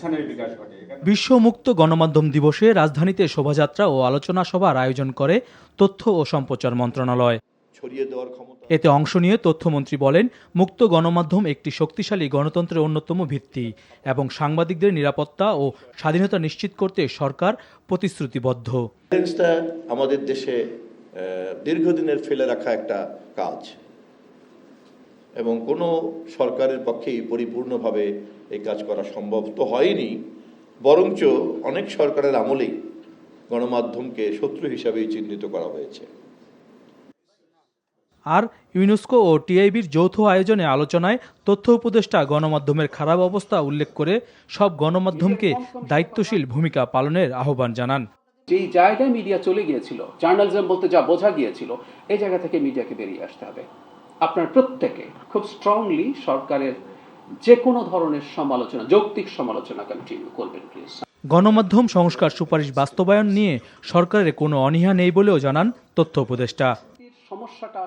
অভ্যুত্থানের বিকাশ ঘটে। বিশ্ব মুক্ত গণমাধ্যম দিবসে রাজধানীতে শোভাযাত্রা ও আলোচনা সভার আয়োজন করে তথ্য ও সম্প্রচার মন্ত্রণালয়। এতে অংশ নিয়ে তথ্যমন্ত্রী বলেন, মুক্ত গণমাধ্যম একটি শক্তিশালী গণতন্ত্রের অন্যতম ভিত্তি এবং সাংবাদিকদের নিরাপত্তা ও স্বাধীনতা নিশ্চিত করতে সরকার প্রতিশ্রুতিবদ্ধ। আমাদের দেশে দীর্ঘদিনের ফেলে রাখা একটা কাজ এবং কোনো সরকারের পক্ষেই পরিপূর্ণভাবে এই কাজ করা সম্ভব তো হয়নি, বরঞ্চ অনেক সরকারের আমলেই গণমাধ্যমকে শত্রু হিসাবেই চিহ্নিত করা হয়েছে। আর ইউনেস্কো ও টিআইবির যৌথ আয়োজনে আলোচনায় তথ্য উপদেষ্টা গণমাধ্যমের খারাপ অবস্থা উল্লেখ করে সব গণমাধ্যমকে দায়িত্বশীল ভূমিকা পালনের আহ্বান জানান। যেই জায়গায় মিডিয়া চলে গিয়েছিল, জার্নালিজম বলতে যা বোঝা গিয়েছিল, এই জায়গা থেকে মিডিয়াকে বেরিয়ে আসতে হবে। আপনার প্রত্যেকে খুব স্ট্রংলি সরকারের যে কোনো ধরনের সমালোচনা, যৌক্তিক সমালোচনা কন্টিনিউ করবেন প্লিজ। গণমাধ্যম সংস্কার সুপারিশ বাস্তবায়ন নিয়ে সরকারের কোনো অনীহা নেই বলেও জানান তথ্য উপদেষ্টা। সমস্যাটা